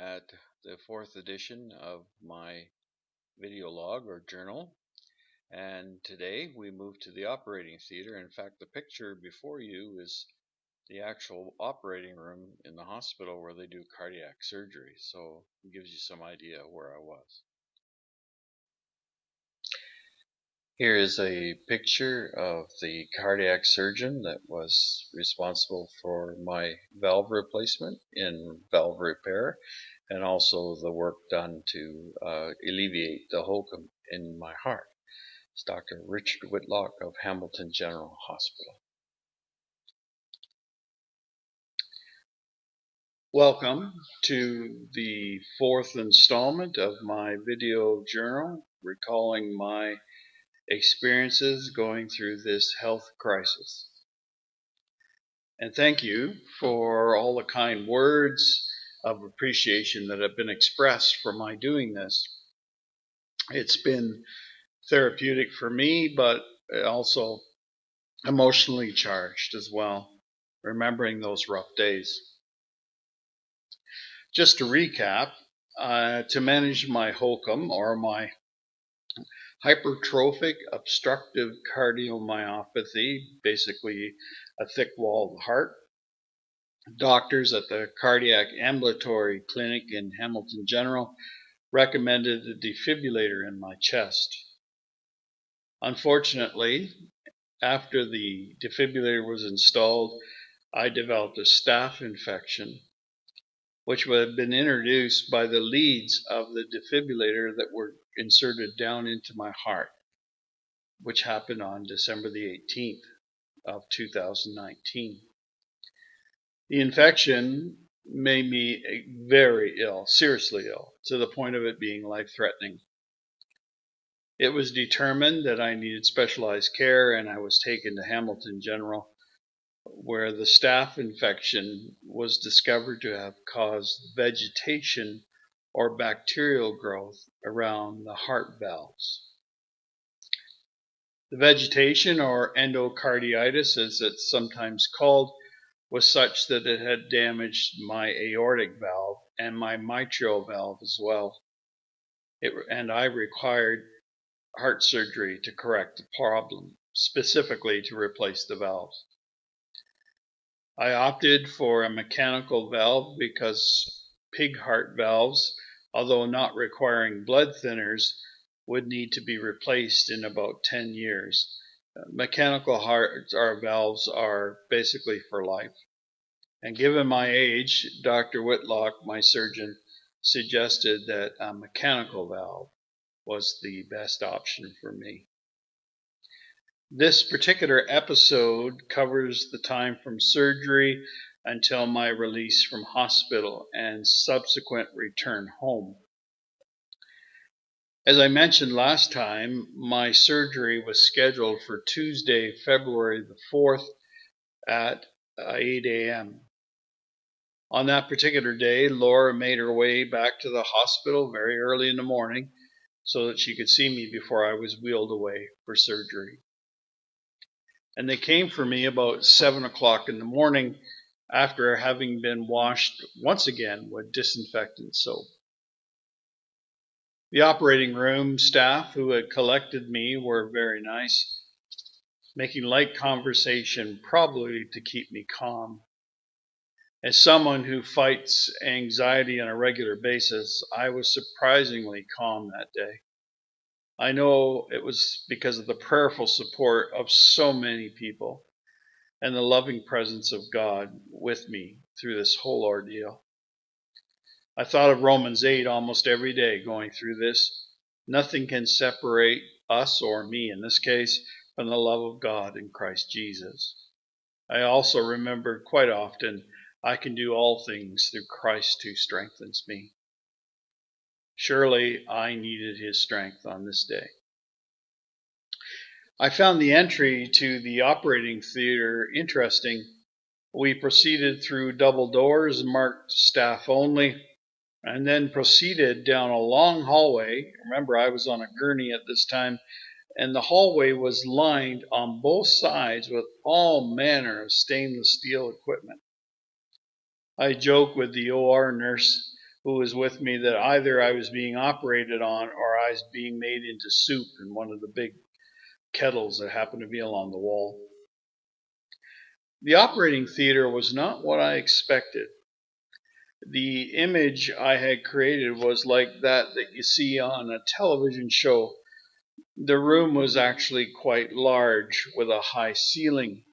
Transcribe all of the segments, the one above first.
at the fourth edition of my video log or journal. And today we move to the operating theater. In fact, the picture before you is the actual operating room in the hospital where they do cardiac surgery. So it gives you some idea where I was. Here is a picture of the cardiac surgeon that was responsible for my valve replacement in valve repair, and also the work done to alleviate the hokum in my heart. It's Dr. Richard Whitlock of Hamilton General Hospital. Welcome to the fourth installment of my video journal, recalling my experiences going through this health crisis. And thank you for all the kind words of appreciation that have been expressed for my doing this. It's been therapeutic for me, but also emotionally charged as well, remembering those rough days. Just to recap, to manage my hokum, or my hypertrophic obstructive cardiomyopathy, basically a thick-walled heart, doctors at the Cardiac Ambulatory Clinic in Hamilton General recommended a defibrillator in my chest. Unfortunately, after the defibrillator was installed, I developed a staph infection, which would have been introduced by the leads of the defibrillator that were inserted down into my heart, which happened on December the 18th of 2019. The infection made me very ill, seriously ill, to the point of it being life-threatening. It was determined that I needed specialized care, and I was taken to Hamilton General, where the staph infection was discovered to have caused vegetation or bacterial growth around the heart valves. The vegetation, or endocarditis as it's sometimes called, was such that it had damaged my aortic valve and my mitral valve as well. And I required heart surgery to correct the problem, specifically to replace the valves. I opted for a mechanical valve because pig heart valves, although not requiring blood thinners, would need to be replaced in about 10 years. Mechanical hearts or valves are basically for life. And given my age, Dr. Whitlock, my surgeon, suggested that a mechanical valve was the best option for me. This particular episode covers the time from surgery until my release from hospital and subsequent return home. As I mentioned last time, my surgery was scheduled for Tuesday, February the 4th at 8 a.m. On that particular day, Laura made her way back to the hospital very early in the morning so that she could see me before I was wheeled away for surgery. And they came for me about 7 o'clock in the morning after having been washed once again with disinfectant soap. The operating room staff who had collected me were very nice, making light conversation probably to keep me calm. As someone who fights anxiety on a regular basis, I was surprisingly calm that day. I know it was because of the prayerful support of so many people and the loving presence of God with me through this whole ordeal. I thought of Romans 8 almost every day going through this. Nothing can separate us, or me in this case, from the love of God in Christ Jesus. I also remembered quite often, I can do all things through Christ who strengthens me. Surely I needed his strength on this day. I found the entry to the operating theater interesting. We proceeded through double doors marked staff only, and then proceeded down a long hallway. Remember, I was on a gurney at this time, and the hallway was lined on both sides with all manner of stainless steel equipment. I joke with the OR nurse who was with me that either I was being operated on or I was being made into soup in one of the big kettles that happened to be along the wall. The operating theater was not what I expected. The image I had created was like that you see on a television show. The room was actually quite large with a high ceiling.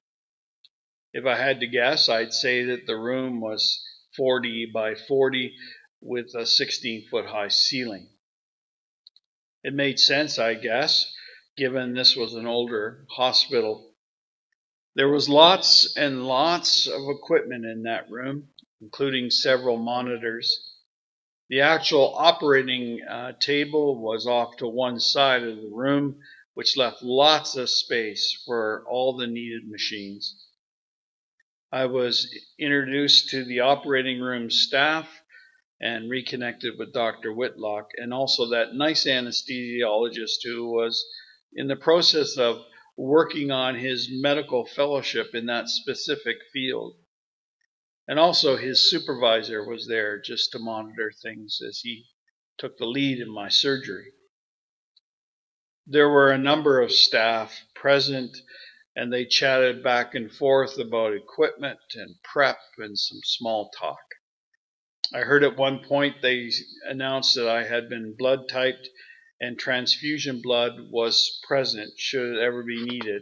If I had to guess, I'd say that the room was 40 by 40 with a 16-foot high ceiling. It made sense, I guess, given this was an older hospital. There was lots and lots of equipment in that room, including several monitors. The actual operating table was off to one side of the room, which left lots of space for all the needed machines. I was introduced to the operating room staff and reconnected with Dr. Whitlock and also that nice anesthesiologist who was in the process of working on his medical fellowship in that specific field. And also his supervisor was there just to monitor things as he took the lead in my surgery. There were a number of staff present and they chatted back and forth about equipment and prep and some small talk. I heard at one point they announced that I had been blood typed and transfusion blood was present should it ever be needed.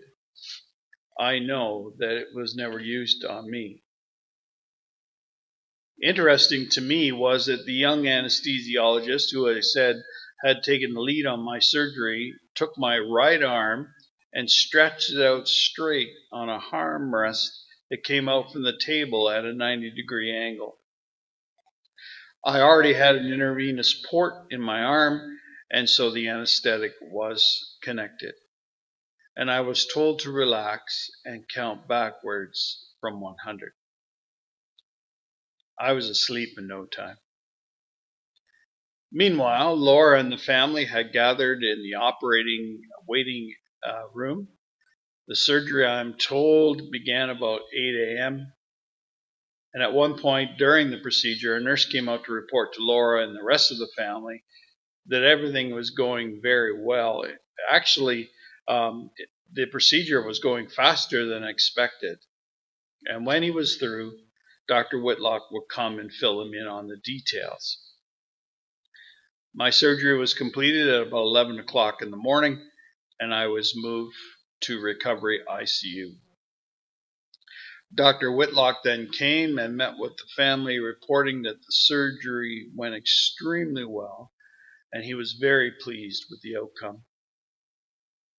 I know that it was never used on me. Interesting to me was that the young anesthesiologist, who I said had taken the lead on my surgery, took my right arm and stretched it out straight on a arm rest that came out from the table at a 90-degree angle. I already had an intravenous port in my arm, and so the anesthetic was connected. And I was told to relax and count backwards from 100. I was asleep in no time. Meanwhile, Laura and the family had gathered in the operating waiting room. The surgery, I'm told, began about 8 a.m. And at one point during the procedure, a nurse came out to report to Laura and the rest of the family that everything was going very well. Actually, the procedure was going faster than expected. And when he was through, Dr. Whitlock would come and fill him in on the details. My surgery was completed at about 11 o'clock in the morning, and I was moved to recovery ICU. Dr. Whitlock then came and met with the family, reporting that the surgery went extremely well, and he was very pleased with the outcome.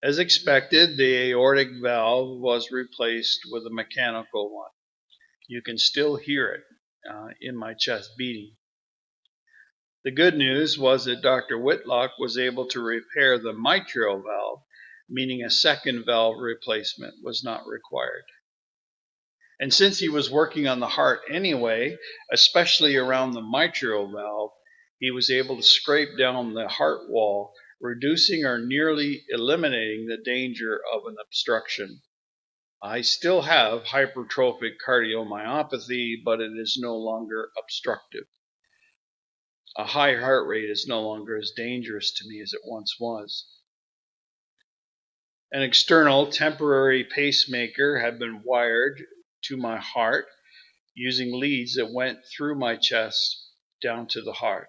As expected, the aortic valve was replaced with a mechanical one. You can still hear it in my chest beating. The good news was that Dr. Whitlock was able to repair the mitral valve, meaning a second valve replacement was not required. And since he was working on the heart anyway, especially around the mitral valve, he was able to scrape down the heart wall, reducing or nearly eliminating the danger of an obstruction. I still have hypertrophic cardiomyopathy, but it is no longer obstructive. A high heart rate is no longer as dangerous to me as it once was. An external temporary pacemaker had been wired to my heart using leads that went through my chest down to the heart.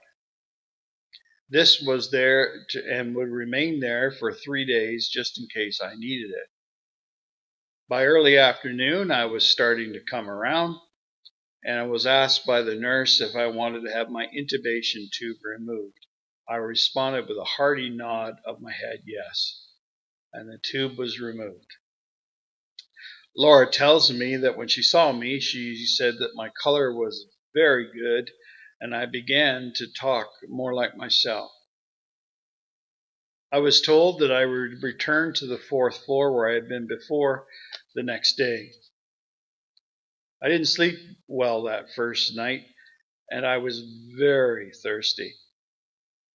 This was there and would remain there for 3 days just in case I needed it. By early afternoon, I was starting to come around, and I was asked by the nurse if I wanted to have my intubation tube removed. I responded with a hearty nod of my head yes, and the tube was removed. Laura tells me that when she saw me, she said that my color was very good, and I began to talk more like myself. I was told that I would return to the 4th floor where I had been before the next day. I didn't sleep well that first night, and I was very thirsty.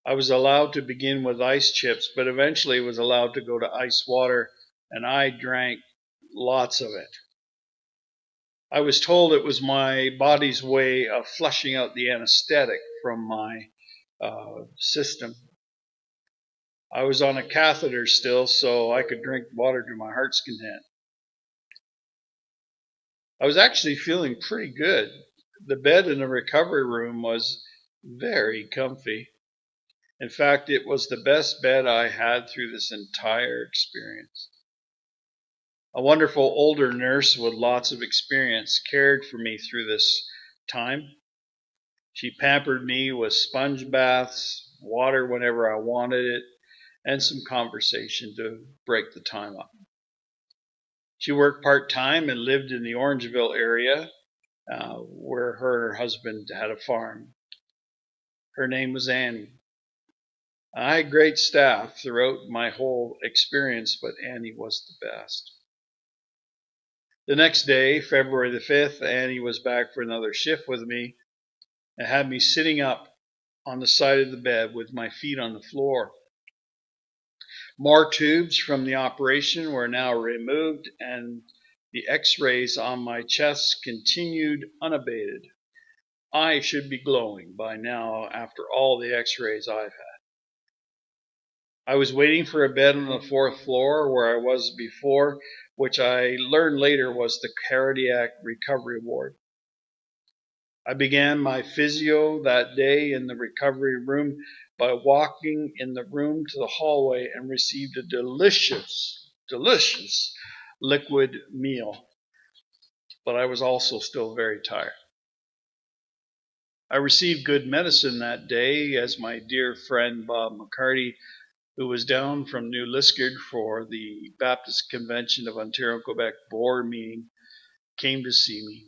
I was allowed to begin with ice chips, but eventually was allowed to go to ice water, and I drank lots of it. I was told it was my body's way of flushing out the anesthetic from my system. I was on a catheter still, so I could drink water to my heart's content. I was actually feeling pretty good. The bed in the recovery room was very comfy. In fact, it was the best bed I had through this entire experience. A wonderful older nurse with lots of experience cared for me through this time. She pampered me with sponge baths, water whenever I wanted it, and some conversation to break the time up. She worked part time and lived in the Orangeville area, where her and her husband had a farm. Her name was Annie. I had great staff throughout my whole experience, but Annie was the best. The next day, February the 5th, Annie was back for another shift with me and had me sitting up on the side of the bed with my feet on the floor. More tubes from the operation were now removed, and the x-rays on my chest continued unabated. I should be glowing by now after all the x-rays I've had. I was waiting for a bed on the fourth floor where I was before, which I learned later was the cardiac recovery ward. I began my physio that day in the recovery room by walking in the room to the hallway and received a delicious liquid meal. But I was also still very tired. I received good medicine that day as my dear friend Bob McCarty, who was down from New Liskeard for the Baptist Convention of Ontario Quebec board meeting, came to see me.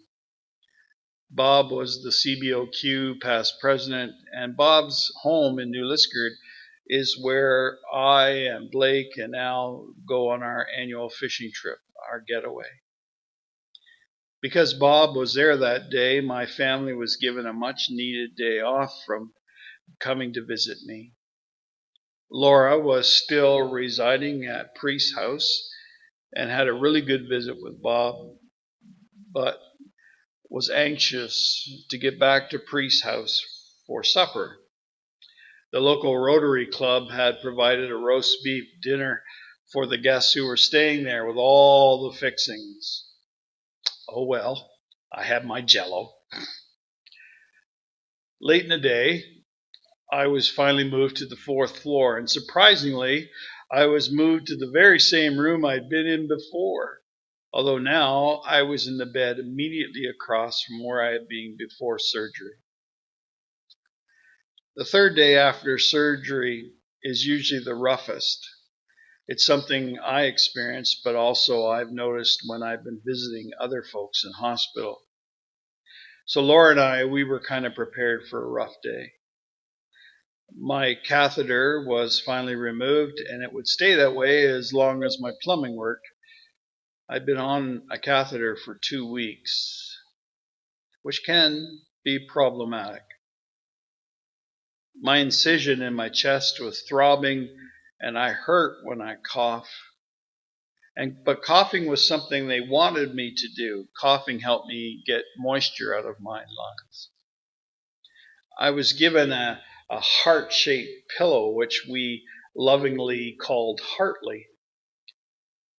Bob was the CBOQ past president, and Bob's home in New Liskeard is where I and Blake and Al go on our annual fishing trip, our getaway. Because Bob was there that day, my family was given a much needed day off from coming to visit me. Laura was still residing at Priest's house and had a really good visit with Bob, but was anxious to get back to Priest's house for supper. The local Rotary Club had provided a roast beef dinner for the guests who were staying there with all the fixings. Oh well, I had my jello. Late in the day, I was finally moved to the fourth floor, and surprisingly, I was moved to the very same room I'd been in before, although now I was in the bed immediately across from where I had been before surgery. The third day after surgery is usually the roughest. It's something I experienced, but also I've noticed when I've been visiting other folks in hospital. So Laura and we were kind of prepared for a rough day. My catheter was finally removed, and it would stay that way as long as my plumbing worked. I'd been on a catheter for 2 weeks, which can be problematic. My incision in my chest was throbbing, and I hurt when I coughed. But coughing was something they wanted me to do. Coughing helped me get moisture out of my lungs. I was given a heart-shaped pillow, which we lovingly called Hartley,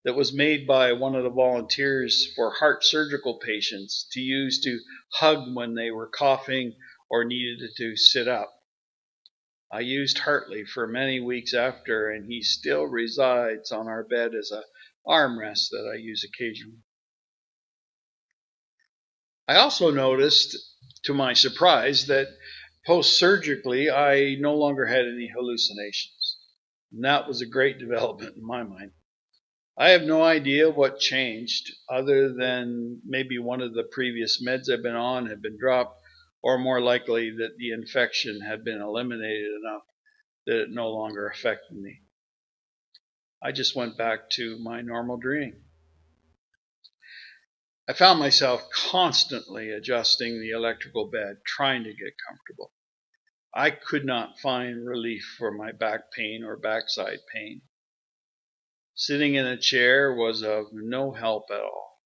that was made by one of the volunteers for heart surgical patients to use to hug when they were coughing or needed to sit up. I used Hartley for many weeks after, and he still resides on our bed as an armrest that I use occasionally. I also noticed, to my surprise, that post-surgically I no longer had any hallucinations. And that was a great development in my mind. I have no idea what changed, other than maybe one of the previous meds I've been on had been dropped, or more likely that the infection had been eliminated enough that it no longer affected me. I just went back to my normal dreaming. I found myself constantly adjusting the electrical bed, trying to get comfortable. I could not find relief for my back pain or backside pain. Sitting in a chair was of no help at all.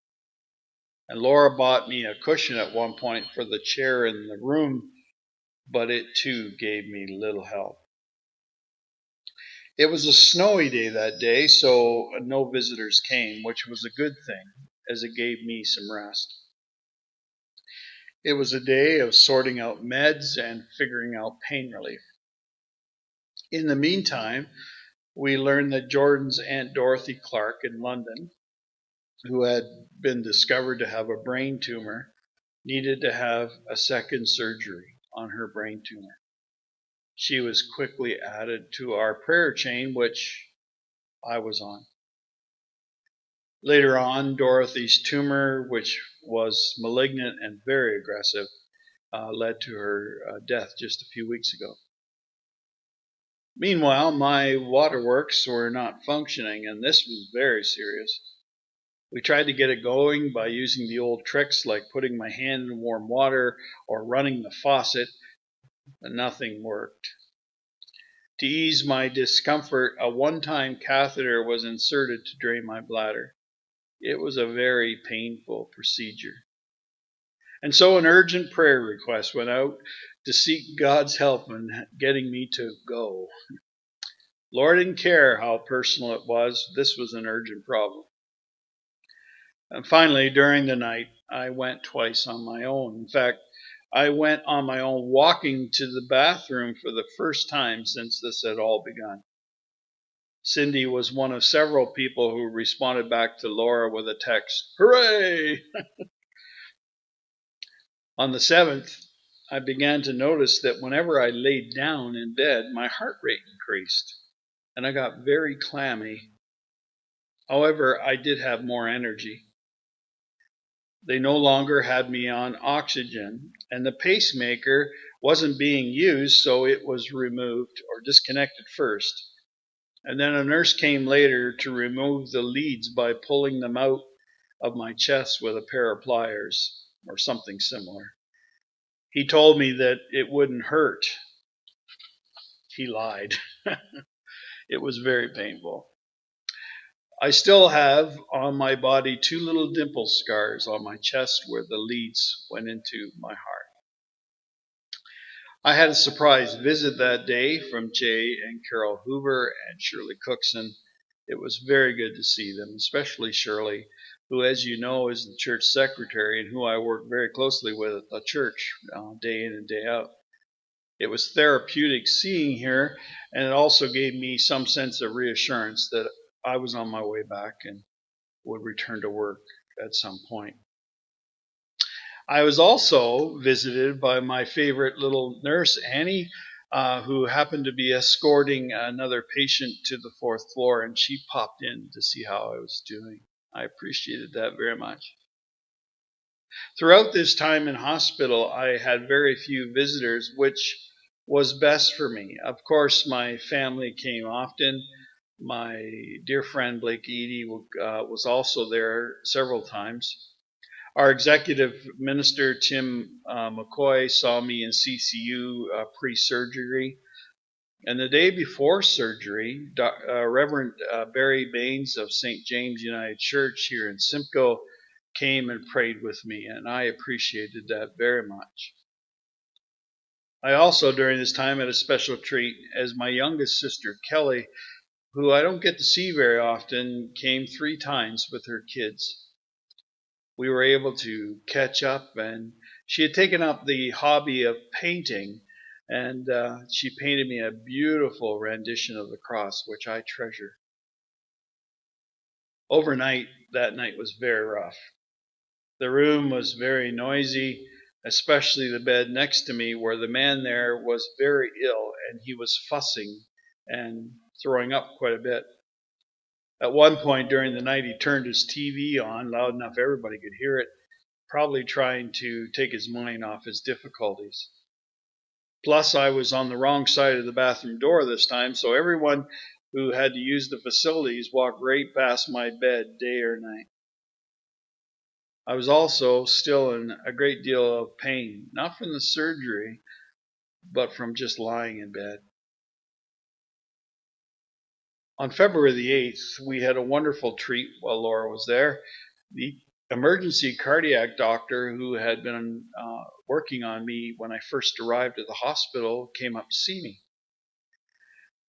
And Laura bought me a cushion at one point for the chair in the room, but it too gave me little help. It was a snowy day that day, so no visitors came, which was a good thing, as it gave me some rest. It was a day of sorting out meds and figuring out pain relief. In the meantime, we learned that Jordan's Aunt Dorothy Clark in London, who had been discovered to have a brain tumor, needed to have a second surgery on her brain tumor. She was quickly added to our prayer chain, which I was on. Later on, Dorothy's tumor, which was malignant and very aggressive, led to her death just a few weeks ago. Meanwhile, my waterworks were not functioning, and this was very serious. We tried to get it going by using the old tricks like putting my hand in warm water or running the faucet, but nothing worked. To ease my discomfort, a one-time catheter was inserted to drain my bladder. It was a very painful procedure. And so an urgent prayer request went out to seek God's help in getting me to go. Lord didn't care how personal it was. This was an urgent problem. And finally, during the night, I went twice on my own. In fact, I went on my own walking to the bathroom for the first time since this had all begun. Cindy was one of several people who responded back to Laura with a text, "Hooray!" On the 7th, I began to notice that whenever I laid down in bed, my heart rate increased, and I got very clammy. However, I did have more energy. They no longer had me on oxygen, and the pacemaker wasn't being used, so it was removed or disconnected first. And then a nurse came later to remove the leads by pulling them out of my chest with a pair of pliers or something similar. He told me that it wouldn't hurt. He lied. It was very painful. I still have on my body 2 little dimple scars on my chest where the leads went into my heart. I had a surprise visit that day from Jay and Carol Hoover and Shirley Cookson. It was very good to see them, especially Shirley, who, as you know, is the church secretary and who I work very closely with at the church day in and day out. It was therapeutic seeing her, and it also gave me some sense of reassurance that I was on my way back and would return to work at some point. I was also visited by my favorite little nurse, Annie, who happened to be escorting another patient to the 4th floor, and she popped in to see how I was doing. I appreciated that very much. Throughout this time in hospital, I had very few visitors, which was best for me. Of course, my family came often. My dear friend Blake Eady was also there several times. Our executive minister, Tim McCoy, saw me in CCU pre-surgery. And the day before surgery, Reverend Barry Baines of St. James United Church here in Simcoe came and prayed with me, and I appreciated that very much. I also, during this time, had a special treat as my youngest sister, Kelly, who I don't get to see very often, came 3 times with her kids. We were able to catch up, and she had taken up the hobby of painting, and she painted me a beautiful rendition of the cross, which I treasure. Overnight, that night was very rough. The room was very noisy, especially the bed next to me, where the man there was very ill, and he was fussing and throwing up quite a bit. At one point during the night, he turned his TV on loud enough everybody could hear it, probably trying to take his mind off his difficulties. Plus, I was on the wrong side of the bathroom door this time, so everyone who had to use the facilities walked right past my bed day or night. I was also still in a great deal of pain, not from the surgery, but from just lying in bed. On February the 8th, we had a wonderful treat while Laura was there. The emergency cardiac doctor who had been working on me when I first arrived at the hospital came up to see me.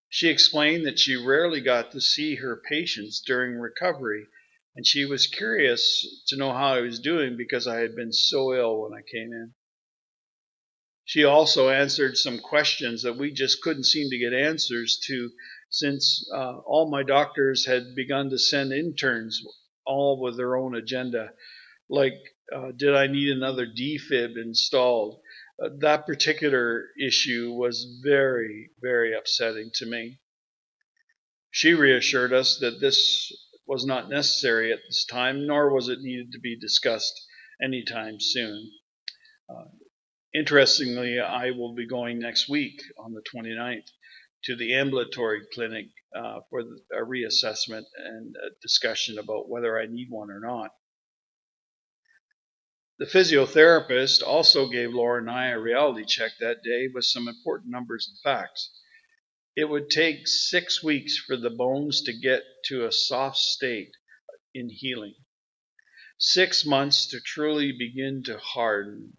She explained that she rarely got to see her patients during recovery, and she was curious to know how I was doing because I had been so ill when I came in. She also answered some questions that we just couldn't seem to get answers to, since all my doctors had begun to send interns, all with their own agenda, like did I need another defib installed? That particular issue was very, very upsetting to me. She reassured us that this was not necessary at this time, nor was it needed to be discussed anytime soon. Uh, Interestingly, I will be going next week on the 29th to the ambulatory clinic for a reassessment and a discussion about whether I need one or not. The physiotherapist also gave Laura and I a reality check that day with some important numbers and facts. It would take 6 weeks for the bones to get to a soft state in healing, 6 months to truly begin to harden.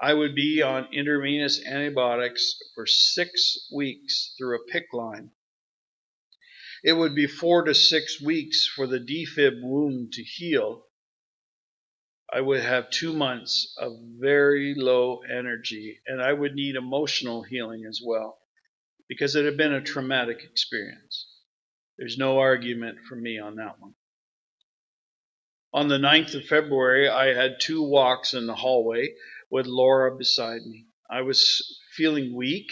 I would be on intravenous antibiotics for 6 weeks through a PICC line. It would be 4 to 6 weeks for the defib wound to heal. I would have 2 months of very low energy, and I would need emotional healing as well, because it had been a traumatic experience. There's no argument from me on that one. On the 9th of February, I had 2 walks in the hallway with Laura beside me. I was feeling weak,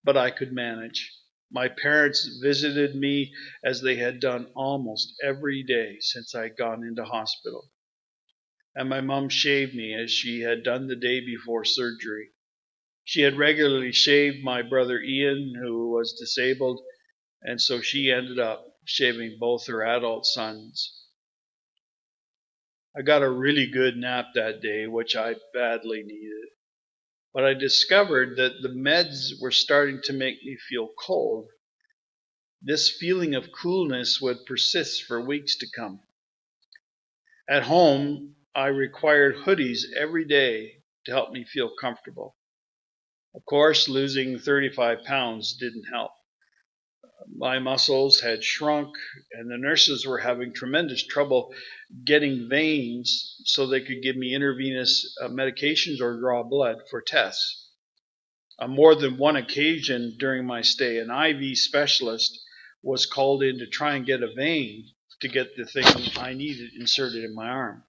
but I could manage. My parents visited me as they had done almost every day since I'd gone into hospital. And my mom shaved me as she had done the day before surgery. She had regularly shaved my brother Ian, who was disabled, and so she ended up shaving both her adult sons. I got a really good nap that day, which I badly needed. But I discovered that the meds were starting to make me feel cold. This feeling of coolness would persist for weeks to come. At home, I required hoodies every day to help me feel comfortable. Of course, losing 35 pounds didn't help. My muscles had shrunk, and the nurses were having tremendous trouble getting veins so they could give me intravenous medications or draw blood for tests. On more than one occasion during my stay, an IV specialist was called in to try and get a vein to get the thing I needed inserted in my arm.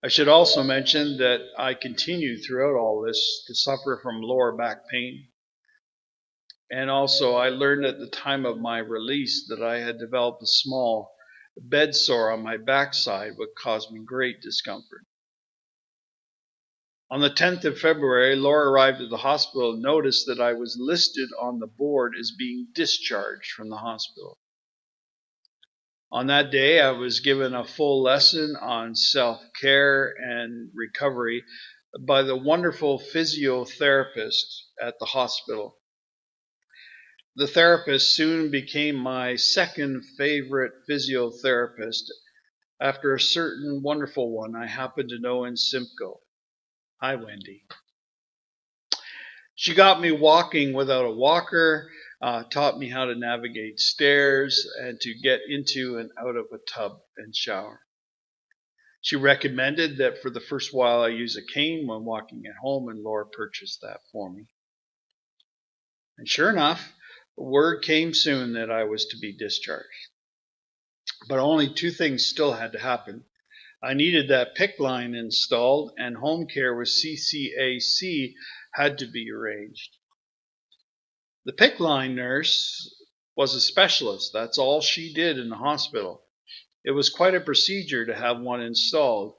I should also mention that I continued throughout all this to suffer from lower back pain. And also, I learned at the time of my release that I had developed a small bed sore on my backside, which caused me great discomfort. On the 10th of February, Laura arrived at the hospital and noticed that I was listed on the board as being discharged from the hospital. On that day, I was given a full lesson on self-care and recovery by the wonderful physiotherapist at the hospital. The therapist soon became my second favorite physiotherapist after a certain wonderful one I happened to know in Simcoe. Hi, Wendy. She got me walking without a walker, taught me how to navigate stairs and to get into and out of a tub and shower. She recommended that for the first while I use a cane when walking at home, and Laura purchased that for me. And sure enough, word came soon that I was to be discharged. But only 2 things still had to happen. I needed that PICC line installed, and home care with CCAC had to be arranged. The PICC line nurse was a specialist. That's all she did in the hospital. It was quite a procedure to have one installed.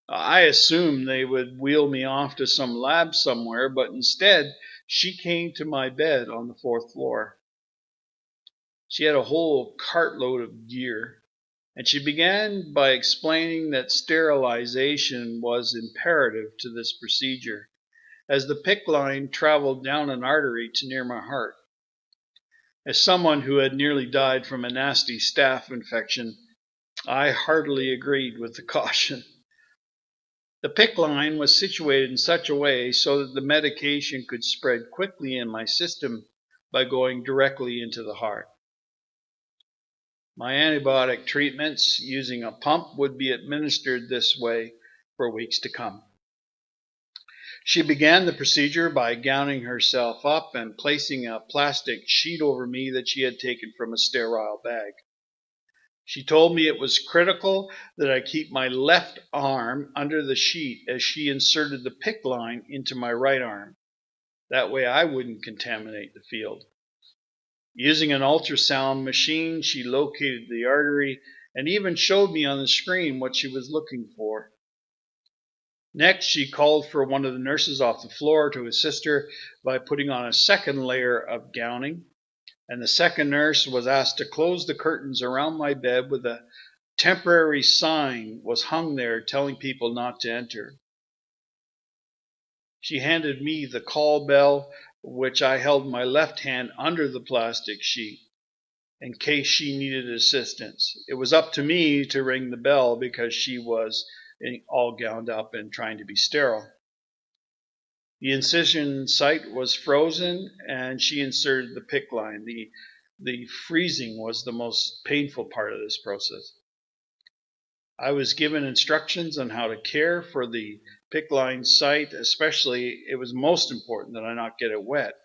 I assumed they would wheel me off to some lab somewhere, but instead, she came to my bed on the 4th floor. She had a whole cartload of gear, and she began by explaining that sterilization was imperative to this procedure, as the PICC line traveled down an artery to near my heart. As someone who had nearly died from a nasty staph infection, I heartily agreed with the caution. The PICC line was situated in such a way so that the medication could spread quickly in my system by going directly into the heart. My antibiotic treatments using a pump would be administered this way for weeks to come. She began the procedure by gowning herself up and placing a plastic sheet over me that she had taken from a sterile bag. She told me it was critical that I keep my left arm under the sheet as she inserted the PICC line into my right arm. That way I wouldn't contaminate the field. Using an ultrasound machine, she located the artery and even showed me on the screen what she was looking for. Next, she called for one of the nurses off the floor to assist her by putting on a second layer of gowning, and the second nurse was asked to close the curtains around my bed with a temporary sign was hung there telling people not to enter. She handed me the call bell, which I held my left hand under the plastic sheet in case she needed assistance. It was up to me to ring the bell because she was all gowned up and trying to be sterile. The incision site was frozen and she inserted the PICC line. The freezing was the most painful part of this process. I was given instructions on how to care for the PICC line site, especially it was most important that I not get it wet.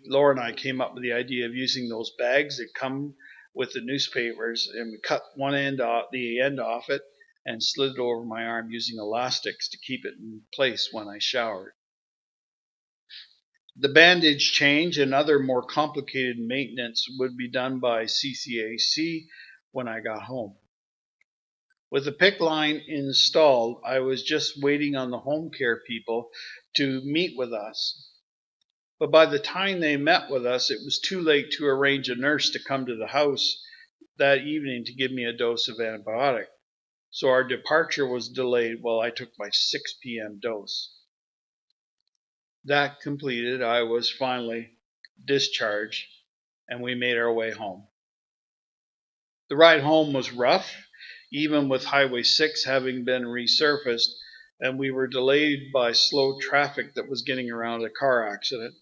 Laura and I came up with the idea of using those bags that come with the newspapers, and we cut the end off it, and slid it over my arm using elastics to keep it in place when I showered. The bandage change and other more complicated maintenance would be done by CCAC when I got home. With the PICC line installed, I was just waiting on the home care people to meet with us. But by the time they met with us, it was too late to arrange a nurse to come to the house that evening to give me a dose of antibiotic. So our departure was delayed while I took my 6 p.m. dose. That completed, I was finally discharged and we made our way home. The ride home was rough, even with Highway 6 having been resurfaced, and we were delayed by slow traffic that was getting around a car accident.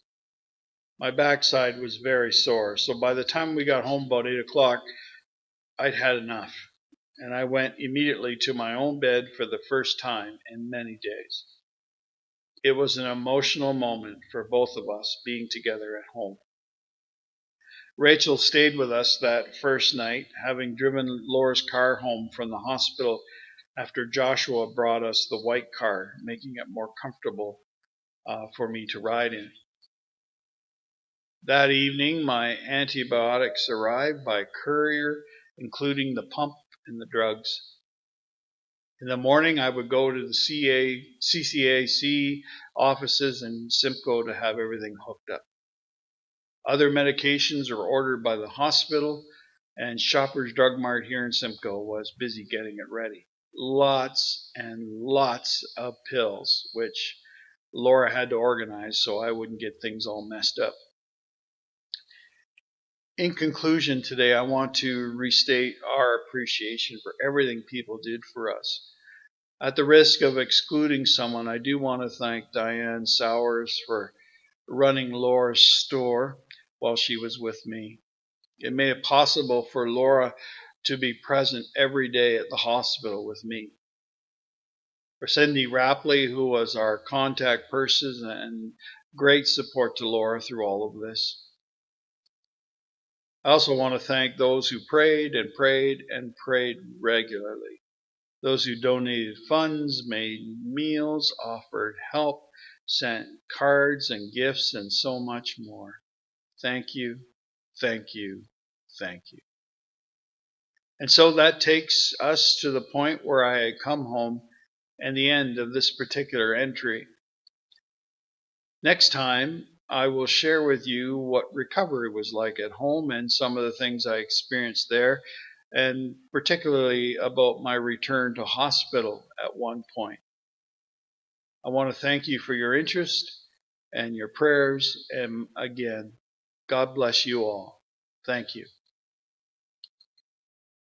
My backside was very sore, so by the time we got home about 8 o'clock, I'd had enough, and I went immediately to my own bed for the first time in many days. It was an emotional moment for both of us being together at home. Rachel stayed with us that first night, having driven Laura's car home from the hospital after Joshua brought us the white car, making it more comfortable for me to ride in. That evening, my antibiotics arrived by courier, including the pump and the drugs. In the morning, I would go to the CCAC offices in Simcoe to have everything hooked up. Other medications are ordered by the hospital, and Shoppers Drug Mart here in Simcoe was busy getting it ready. Lots and lots of pills, which Laura had to organize so I wouldn't get things all messed up. In conclusion today, I want to restate our appreciation for everything people did for us. At the risk of excluding someone, I do want to thank Diane Sowers for running Laura's store while she was with me. It made it possible for Laura to be present every day at the hospital with me. For Cindy Rapley, who was our contact person and great support to Laura through all of this. I also want to thank those who prayed and prayed and prayed regularly. Those who donated funds, made meals, offered help, sent cards and gifts, and so much more. Thank you, thank you, thank you. And so that takes us to the point where I had come home and the end of this particular entry. Next time, I will share with you what recovery was like at home and some of the things I experienced there, and particularly about my return to hospital at one point. I want to thank you for your interest and your prayers, and again, God bless you all. Thank you.